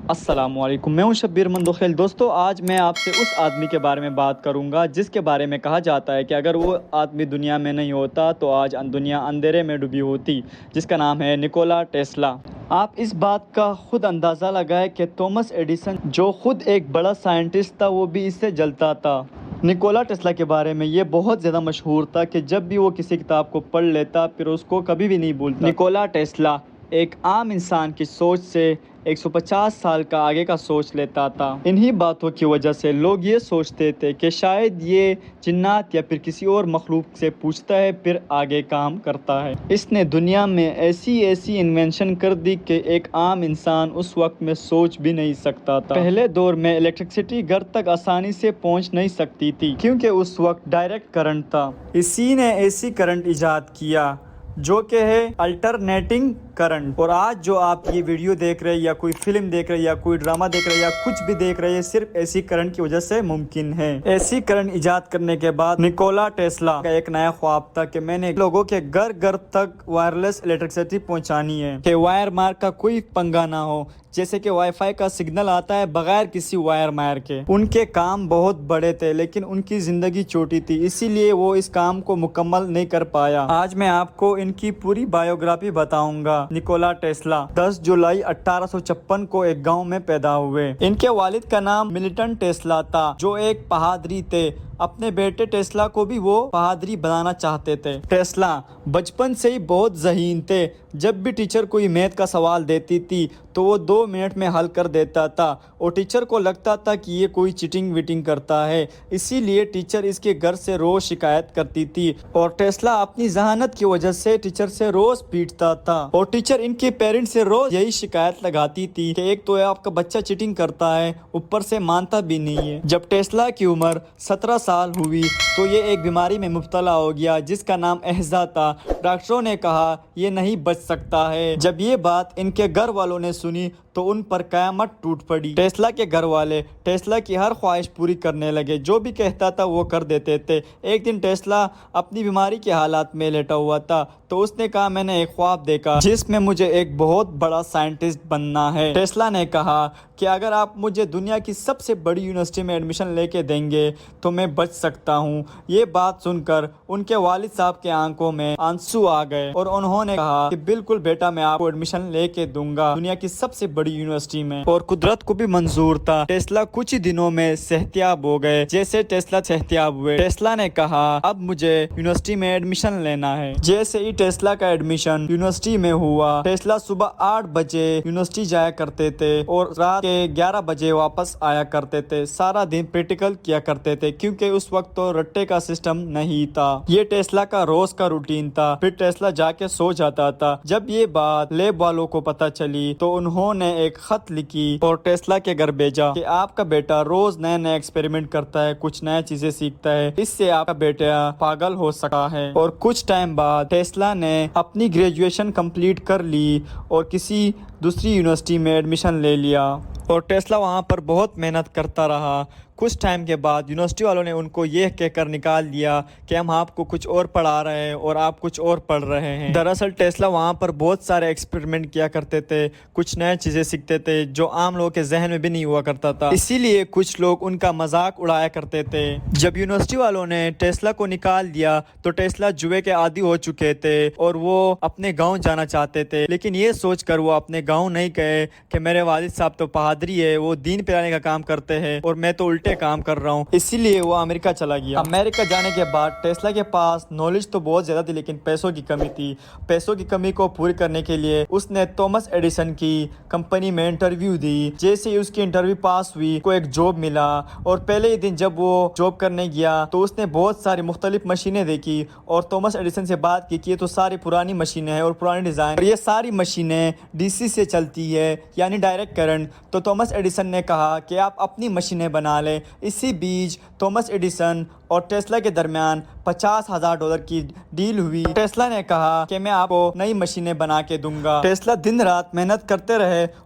السلام علیکم، میں ہوں شبیر مندوخیل۔ دوستو، آج میں آپ سے اس آدمی کے بارے میں بات کروں گا جس کے بارے میں کہا جاتا ہے کہ اگر وہ آدمی دنیا میں نہیں ہوتا تو آج دنیا اندھیرے میں ڈوبی ہوتی، جس کا نام ہے نکولا ٹیسلا۔ آپ اس بات کا خود اندازہ لگائیں کہ تومس ایڈیسن جو خود ایک بڑا سائنٹسٹ تھا وہ بھی اس سے جلتا تھا۔ نکولا ٹیسلا کے بارے میں یہ بہت زیادہ مشہور تھا کہ جب بھی وہ کسی کتاب کو پڑھ لیتا پھر اس کو کبھی بھی نہیں بھولتا۔ نکولا ٹیسلا ایک عام انسان کی سوچ سے 150 سال کا آگے کا سوچ لیتا تھا۔ انہی باتوں کی وجہ سے لوگ یہ سوچتے تھے کہ شاید یہ جنات یا پھر کسی اور مخلوق سے پوچھتا ہے پھر آگے کام کرتا ہے۔ اس نے دنیا میں ایسی انوینشن کر دی کہ ایک عام انسان اس وقت میں سوچ بھی نہیں سکتا تھا۔ پہلے دور میں الیکٹرسٹی گھر تک آسانی سے پہنچ نہیں سکتی تھی کیونکہ اس وقت ڈائریکٹ کرنٹ تھا۔ اسی نے ایسی کرنٹ ایجاد کیا جو کہ ہے الٹرنیٹنگ کرنٹ۔ اور آج جو آپ یہ ویڈیو دیکھ رہے ہیں یا کوئی فلم دیکھ رہے ہیں یا کوئی ڈرامہ دیکھ رہے ہیں یا کچھ بھی دیکھ رہے ہیں صرف ایسی کرنٹ کی وجہ سے ممکن ہے۔ ایسی کرنٹ ایجاد کرنے کے بعد نکولا ٹیسلا کا ایک نیا خواب تھا کہ میں نے لوگوں کے گھر گھر تک وائرلیس الیکٹرسٹی پہنچانی ہے کہ وائر مار کا کوئی پنگا نہ ہو، جیسے کہ وائی فائی کا سگنل آتا ہے بغیر کسی وائر مار کے۔ ان کے کام بہت بڑے تھے لیکن ان کی زندگی چھوٹی تھی، اسی لیے وہ اس کام کو مکمل نہیں کر پایا۔ آج میں آپ کو ان کی پوری بایوگرافی بتاؤں گا۔ نکولا ٹیسلا 10 جولائی 1856 کو ایک گاؤں میں پیدا ہوئے۔ ان کے والد کا نام ملٹن ٹیسلا تھا جو ایک پادری تھے۔ اپنے بیٹے ٹیسلا کو بھی وہ پادری بنانا چاہتے تھے۔ ٹیسلا بچپن سے ہی بہت ذہین تھے۔ جب بھی ٹیچر کوئی میتھ کا سوال دیتی تھی تو وہ 2 منٹ میں حل کر دیتا تھا اور ٹیچر کو لگتا تھا کہ یہ کوئی چیٹنگ ویٹنگ کرتا ہے، اسی لیے ٹیچر اس کے گھر سے روز شکایت کرتی تھی اور ٹیسلا اپنی ذہانت کی وجہ سے ٹیچر سے روز پیٹتا تھا اور ٹیچر ان کے پیرنٹس سے روز یہی شکایت لگاتی تھی کہ ایک تو آپ کا بچہ چیٹنگ کرتا ہے اوپر سے مانتا بھی نہیں ہے۔ جب ٹیسلا کی عمر 17 سال ہوئی تو یہ ایک بیماری میں مبتلا ہو گیا جس کا نام احزا تھا۔ ڈاکٹروں نے کہا یہ نہیں بچ سکتا ہے۔ جب یہ بات ان کے گھر والوں نے سنی تو ان پر قیامت ٹوٹ پڑی۔ ٹیسلا کے گھر والے ٹیسلا کی ہر خواہش پوری کرنے لگے، جو بھی کہتا تھا وہ کر دیتے تھے۔ ایک دن ٹیسلا اپنی بیماری کے حالات میں لیٹا ہوا تھا تو اس نے کہا میں نے ایک خواب دیکھا جس میں مجھے ایک بہت بڑا سائنٹسٹ بننا ہے۔ ٹیسلا نے کہا کہ اگر آپ مجھے دنیا کی سب سے بڑی یونیورسٹی میں ایڈمیشن لے کے دیں گے تو میں بچ سکتا ہوں۔ یہ بات سن کر ان کے والد صاحب کے آنکھوں میں آنسو آ گئے اور انہوں نے کہا کہ بالکل بیٹا، میں آپ کو ایڈمیشن لے کے دوں گا دنیا کی سب سے بڑی یونیورسٹی میں۔ اور قدرت کو بھی منظور تھا۔ ٹیسلا کچھ ہی دنوں میں صحتیاب ہو گئے۔ جیسے ٹیسلا صحتیاب ہوئے، ٹیسلا نے کہا اب مجھے یونیورسٹی میں ایڈمیشن لینا ہے۔ جیسے ہی ٹیسلا کا ایڈمیشن یونیورسٹی میں ہوا، ٹیسلا صبح 8 بجے یونیورسٹی جایا کرتے تھے اور رات کے 11 بجے واپس آیا کرتے تھے۔ سارا دن پریکٹیکل کیا کرتے تھے کیونکہ اس وقت تو رٹے کا سسٹم نہیں تھا۔ یہ ٹیسلا کا روز کا روٹین تھا۔ پھر ٹیسلا جا کے سو جاتا تھا۔ جب یہ بات لیب والوں کو پتہ چلی تو انہوں نے ایک خط لکھی اور ٹیسلا کے گھر بھیجا کہ آپ کا بیٹا روز نئے نئے ایکسپیریمنٹ کرتا ہے، کچھ نئے چیزیں سیکھتا ہے، اس سے آپ کا بیٹا پاگل ہو سکا ہے۔ اور کچھ ٹائم بعد ٹیسلا نے اپنی گریجویشن کمپلیٹ کر لی اور کسی دوسری یونیورسٹی میں ایڈمیشن لے لیا اور ٹیسلا وہاں پر بہت محنت کرتا رہا۔ کچھ ٹائم کے بعد یونیورسٹی والوں نے ان کو یہ کہہ کر نکال دیا کہ ہم آپ کو کچھ اور پڑھا رہے ہیں اور آپ کچھ اور پڑھ رہے ہیں۔ دراصل ٹیسلا وہاں پر بہت سارے ایکسپیریمنٹ کیا کرتے تھے، کچھ نئے چیزیں سیکھتے تھے جو عام لوگوں کے ذہن میں بھی نہیں ہوا کرتا تھا، اسی لیے کچھ لوگ ان کا مذاق اڑایا کرتے تھے۔ جب یونیورسٹی والوں نے ٹیسلا کو نکال دیا تو ٹیسلا جوئے کے عادی ہو چکے تھے اور وہ اپنے گاؤں جانا چاہتے تھے، لیکن یہ سوچ کر وہ اپنے گاؤں نہیں گئے کہ میرے والد صاحب تو پادری ہے، وہ دین پھیلانے کا کام کرتے ہیں اور میں تو کام کر رہا ہوں، اسی لیے وہ امریکہ چلا گیا۔ امریکہ جانے کے بعد ٹیسلا کے پاس نالج تو بہت زیادہ تھی لیکن پیسوں کی کمی تھی۔ پیسوں کی کمی کو پوری کرنے کے لیے اس نے تومس ایڈیسن کی کمپنی میں انٹرویو دی۔ جیسے ہی اس کی انٹرویو پاس ہوئی کو ایک جاب ملا اور پہلے ہی دن جب وہ جاب کرنے گیا تو اس نے بہت ساری مختلف مشینیں دیکھی اور تومس ایڈیسن سے بات کی کہ یہ تو ساری پرانی مشینیں ہیں اور پرانی ڈیزائن، اور یہ ساری مشینیں ڈی سی سے چلتی ہے یعنی ڈائریکٹ کرنٹ۔ تو تومس ایڈیسن نے کہا کہ آپ اپنی مشینیں بنا لیں۔ اسی بیچ تومس ایڈیسن اور ٹیسلا کے درمیان $50,000 کی ڈیل ہوئی۔ ٹیسلا نے کہا کہ میں آپ کو نئی مشینیں بنا کے دوں گا۔ ٹیسلا دن رات محنت کرتے رہے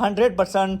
100%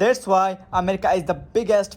That's why America is the biggest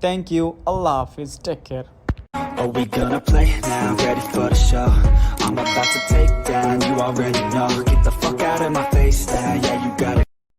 thank you, اللہ حافظ, take care. Are we gonna play now? Ready for the show? I'm about to take down, you already know. Get the fuck out of my face now, yeah you gotta